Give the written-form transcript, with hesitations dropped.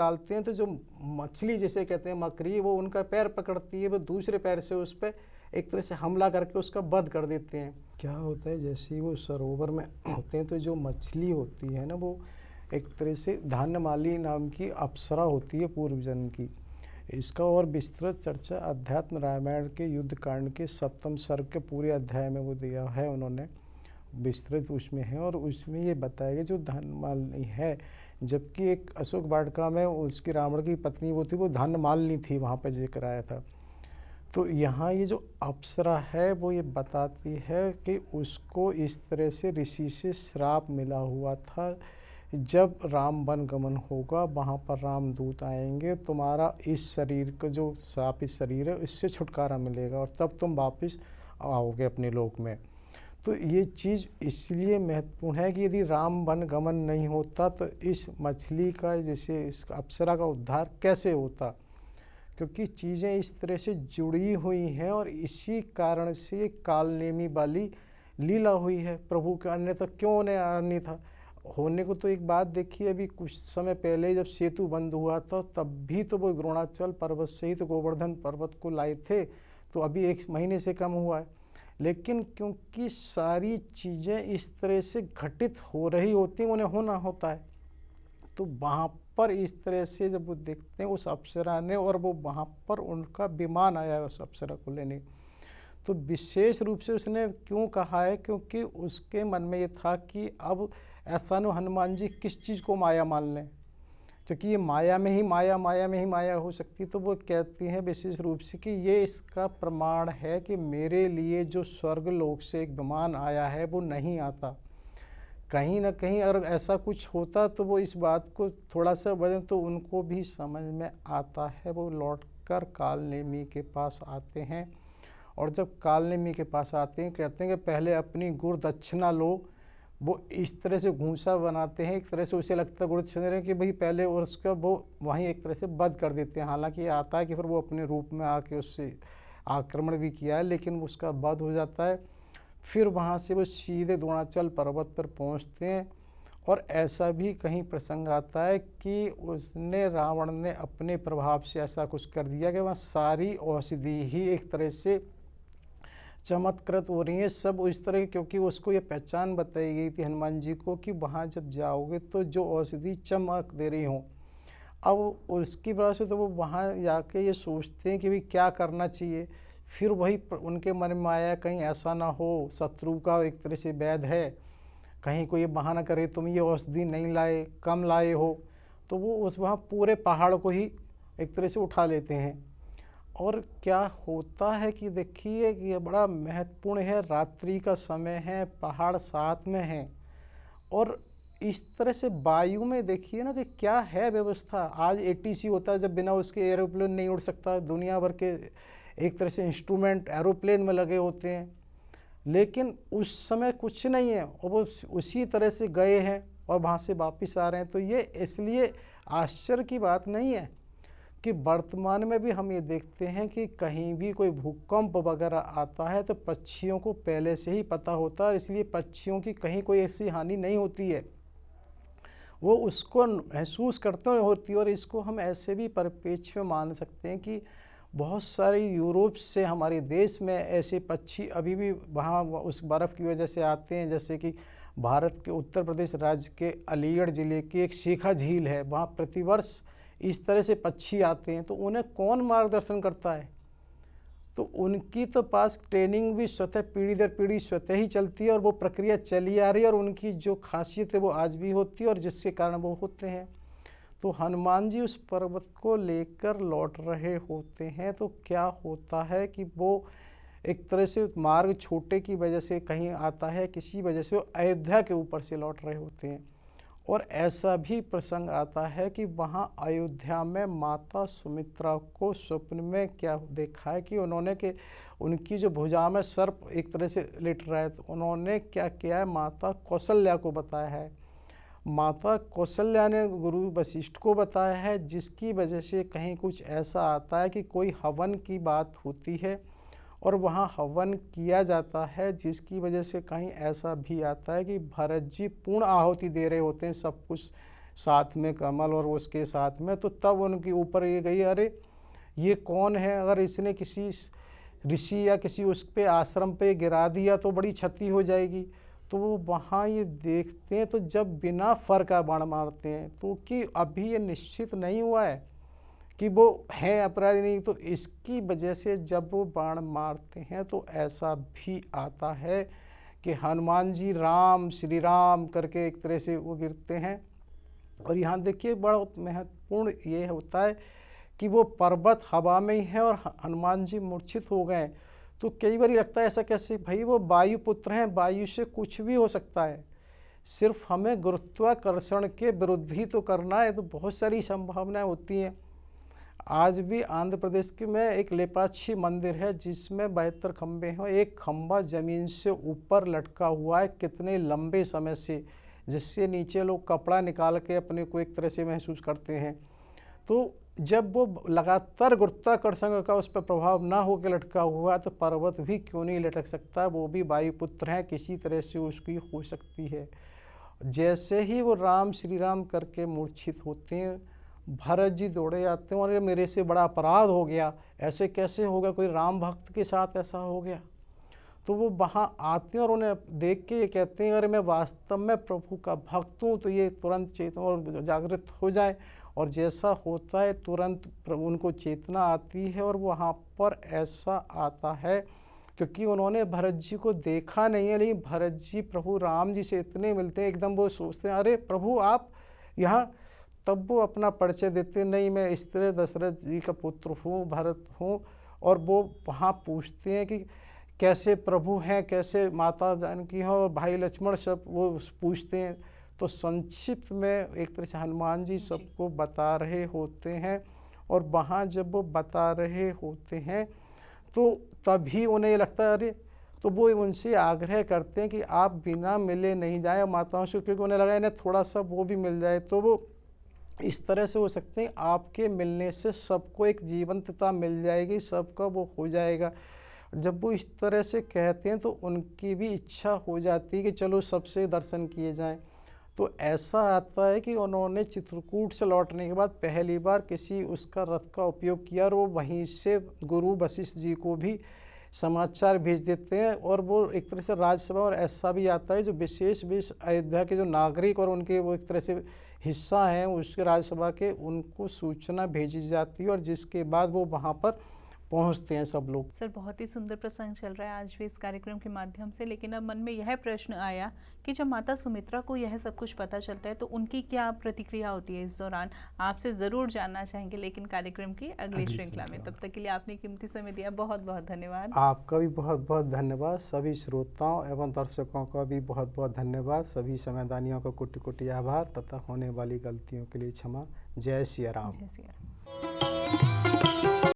डालते हैं तो जो मछली जिसे कहते हैं मकड़ी, वो उनका पैर पकड़ती है, वो दूसरे पैर से उस पर एक तरह से हमला करके उसका वध कर देते हैं। क्या होता है, जैसे ही वो सरोवर में होते हैं तो जो मछली होती है ना, वो एक तरह से धान्यमाली नाम की अप्सरा होती है पूर्व जन्म की। इसका और विस्तृत चर्चा अध्यात्म रामायण के युद्ध कांड के 7वें सर्ग के पूरे अध्याय में वो दिया है उन्होंने, विस्तृत उसमें है। और उसमें ये बताया गया जो धान्यमालिनी है, जबकि एक अशोक वाटिका में उसकी रावण की पत्नी वो थी, वो धान्यमालिनी थी, वहाँ पर जिक्र आया था। तो यहाँ ये जो अप्सरा है वो ये बताती है कि उसको इस तरह से ऋषि से श्राप मिला हुआ था, जब राम वन गमन होगा वहाँ पर रामदूत आएंगे, तुम्हारा इस शरीर का जो श्रापित शरीर है इससे छुटकारा मिलेगा और तब तुम वापस आओगे अपने लोक में। तो ये चीज़ इसलिए महत्वपूर्ण है कि यदि राम वन गमन नहीं होता तो इस मछली का, जैसे इस अप्सरा का उद्धार कैसे होता, क्योंकि चीज़ें इस तरह से जुड़ी हुई हैं और इसी कारण से कालनेमी वाली लीला हुई है प्रभु के, अन्यथा क्यों उन्हें आनी था होने को। तो एक बात देखिए, अभी कुछ समय पहले जब सेतु बंद हुआ था तब भी तो वो द्रोणाचल पर्वत से ही तो गोवर्धन पर्वत को लाए थे, तो अभी 1 महीने से कम हुआ है। लेकिन क्योंकि सारी चीज़ें इस तरह से घटित हो रही होती हैं, उन्हें होना होता है, तो वहाँ पर इस तरह से जब वो देखते हैं उस अप्सरा ने, और वो वहाँ पर उनका विमान आया है उस अप्सरा को लेने, तो विशेष रूप से उसने क्यों कहा है, क्योंकि उसके मन में ये था कि अब ऐसा न हनुमान जी किस चीज़ को माया मान लें, क्योंकि ये माया में ही माया हो सकती। तो वो कहती हैं विशेष रूप से कि ये इसका प्रमाण है कि मेरे लिए जो स्वर्ग लोक से एक विमान आया है वो नहीं आता। कहीं ना कहीं अगर ऐसा कुछ होता तो वो इस बात को थोड़ा सा वजन तो उनको भी समझ में आता है। वो लौटकर कालनेमी के पास आते हैं, और जब कालनेमी के पास आते हैं कहते हैं कि पहले अपनी गुरु दक्षिणा लो। वो इस तरह से घूंसा बनाते हैं, एक तरह से उसे लगता है गुरु दक्षिणा कि भाई पहले, और उसका वो वहीं एक तरह से वध कर देते हैं। हालांकि ये आता है कि फिर वो अपने रूप में आके उससे आक्रमण भी किया है, लेकिन उसका वध हो जाता है। फिर वहाँ से वो सीधे द्रोणाचल पर्वत पर पहुँचते हैं, और ऐसा भी कहीं प्रसंग आता है कि उसने, रावण ने अपने प्रभाव से ऐसा कुछ कर दिया कि वहाँ सारी औषधि ही एक तरह से चमत्कृत हो रही है सब उस तरह, क्योंकि उसको ये पहचान बताई गई थी हनुमान जी को कि वहाँ जब जाओगे तो जो औषधि चमक दे रही हों। अब उसकी वजह से तो वो वहाँ जाके ये सोचते हैं कि भाई क्या करना चाहिए। फिर वही उनके मन में आया कहीं ऐसा ना हो शत्रु का एक तरह से वैध है, कहीं कोई बहाना करे तुम ये औषधि नहीं लाए, कम लाए हो, तो वो उस वहाँ पूरे पहाड़ को ही एक तरह से उठा लेते हैं। और क्या होता है कि देखिए कि ये बड़ा महत्वपूर्ण है, रात्रि का समय है, पहाड़ साथ में हैं, और इस तरह से वायु में देखिए ना कि क्या है व्यवस्था। आज एटीसी होता है, जब बिना उसके एरोप्लेन नहीं उड़ सकता, दुनिया भर के एक तरह से इंस्ट्रूमेंट एरोप्लेन में लगे होते हैं, लेकिन उस समय कुछ नहीं है, और वो उसी तरह से गए हैं और वहाँ से वापस आ रहे हैं। तो ये इसलिए आश्चर्य की बात नहीं है कि वर्तमान में भी हम ये देखते हैं कि कहीं भी कोई भूकंप वगैरह आता है तो पक्षियों को पहले से ही पता होता है, इसलिए पक्षियों की कहीं कोई ऐसी हानि नहीं होती है, वो उसको महसूस करते हुए होती है। और इसको हम ऐसे भी परिप्रेक्ष्य में मान सकते हैं कि बहुत सारे यूरोप से हमारे देश में ऐसे पक्षी अभी भी वहाँ उस बर्फ़ की वजह से आते हैं। जैसे कि भारत के उत्तर प्रदेश राज्य के अलीगढ़ ज़िले की एक शेखा झील है, वहाँ प्रतिवर्ष इस तरह से पक्षी आते हैं, तो उन्हें कौन मार्गदर्शन करता है? तो उनकी तो पास ट्रेनिंग भी स्वतः पीढ़ी दर पीढ़ी स्वतः ही चलती है, और वो प्रक्रिया चली आ रही है, और उनकी जो खासियत है वो आज भी होती है, और जिसके कारण वो होते हैं। तो हनुमान जी उस पर्वत को लेकर लौट रहे होते हैं, तो क्या होता है कि वो एक तरह से मार्ग छोटे की वजह से कहीं आता है, किसी वजह से वो अयोध्या के ऊपर से लौट रहे होते हैं। और ऐसा भी प्रसंग आता है कि वहाँ अयोध्या में माता सुमित्रा को स्वप्न में क्या देखा है कि उन्होंने कि उनकी जो भुजा में सर्प एक तरह से लिट रहा है, तो उन्होंने क्या किया है, माता कौशल्या को बताया है। माता कौशल्या ने गुरु वशिष्ठ को बताया है, जिसकी वजह से कहीं कुछ ऐसा आता है कि कोई हवन की बात होती है और वहाँ हवन किया जाता है, जिसकी वजह से कहीं ऐसा भी आता है कि भरत जी पूर्ण आहुति दे रहे होते हैं सब कुछ साथ में कमल और उसके साथ में, तो तब उनके ऊपर ये गई, अरे ये कौन है, अगर इसने किसी ऋषि या किसी उस पे आश्रम पे गिरा दिया तो बड़ी क्षति हो जाएगी। तो वो वहाँ ये देखते हैं, तो जब बिना फर का बाण मारते हैं, तो कि अभी ये निश्चित नहीं हुआ है कि वो है अपराधी नहीं, तो इसकी वजह से जब वो बाण मारते हैं तो ऐसा भी आता है कि हनुमान जी राम श्री राम करके एक तरह से वो गिरते हैं। और यहाँ देखिए बड़ा महत्वपूर्ण ये होता है कि वो पर्वत हवा में ही है और हनुमान जी मूर्छित हो गए। तो कई बार लगता है ऐसा कैसे, भाई वो वायु पुत्र हैं, वायु से कुछ भी हो सकता है, सिर्फ हमें गुरुत्वाकर्षण के विरुद्ध ही तो करना है, तो बहुत सारी संभावनाएं होती हैं। आज भी आंध्र प्रदेश के में एक लेपाक्षी मंदिर है जिसमें 72 खंबे हैं, एक खंबा जमीन से ऊपर लटका हुआ है कितने लंबे समय से, जिससे नीचे लोग कपड़ा निकाल के अपने को एक तरह से महसूस करते हैं। तो जब वो लगातार गुरुत्वाकर्षण का उस पर प्रभाव ना होकर लटका हुआ, तो पर्वत भी क्यों नहीं लटक सकता, वो भी वायुपुत्र हैं, किसी तरह से उसकी हो सकती है। जैसे ही वो राम श्री राम करके मूर्छित होते हैं, भरत जी दौड़े आते हैं और ये मेरे से बड़ा अपराध हो गया, ऐसे कैसे होगा, कोई राम भक्त के साथ ऐसा हो गया। तो वो वहाँ आते हैं और उन्हें देख के ये कहते हैं, अरे मैं वास्तव में प्रभु का भक्त हूँ, तो ये तुरंत चेतन और जागृत हो जाए। और जैसा होता है तुरंत उनको चेतना आती है, और वहाँ पर ऐसा आता है क्योंकि उन्होंने भरत जी को देखा नहीं है, लेकिन भरत जी प्रभु राम जी से इतने मिलते हैं, एकदम वो सोचते हैं अरे प्रभु आप यहाँ, तब वो अपना परिचय देते, नहीं मैं इस तरह दशरथ जी का पुत्र हूँ, भरत हूँ। और वो वहाँ पूछते हैं कि कैसे प्रभु हैं, कैसे माता जानकी हैं और भाई लक्ष्मण, सब वो पूछते हैं। तो संक्षिप्त में एक तरह से हनुमान जी सबको बता रहे होते हैं, और वहाँ जब वो बता रहे होते हैं तो तभी उन्हें लगता है अरे, तो वो उनसे आग्रह करते हैं कि आप बिना मिले नहीं जाएं माताओं से, क्योंकि उन्हें लगा इन्हें थोड़ा सा वो भी मिल जाए, तो वो इस तरह से हो सकते हैं आपके मिलने से सबको एक जीवंतता मिल जाएगी, सबका वो हो जाएगा। जब वो इस तरह से कहते हैं तो उनकी भी इच्छा हो जाती है कि चलो सबसे दर्शन किए जाएं। तो ऐसा आता है कि उन्होंने चित्रकूट से लौटने के बाद पहली बार किसी उसका रथ का उपयोग किया, और वो वहीं से गुरु वशिष्ठ जी को भी समाचार भेज देते हैं, और वो एक तरह से राज्यसभा, और ऐसा भी आता है जो विशेष अयोध्या के जो नागरिक और उनके वो एक तरह से हिस्सा हैं उसके राज्यसभा के, उनको सूचना भेजी जाती है, और जिसके बाद वो वहाँ पर पहुंचते हैं सब लोग। सर बहुत ही सुंदर प्रसंग चल रहा है आज भी इस कार्यक्रम के माध्यम से, लेकिन अब मन में यह प्रश्न आया कि जब माता सुमित्रा को यह सब कुछ पता चलता है तो उनकी क्या प्रतिक्रिया होती है इस दौरान, आपसे ज़रूर जानना चाहेंगे, लेकिन कार्यक्रम की अगली श्रृंखला में। तब तक के लिए आपने कीमती समय दिया, बहुत बहुत धन्यवाद। आपका भी बहुत बहुत धन्यवाद। सभी श्रोताओं एवं दर्शकों का भी बहुत बहुत धन्यवाद। सभी समयदानियों का कोटि कोटि आभार तथा होने वाली गलतियों के लिए क्षमा। जय सिया राम। जय सिया राम।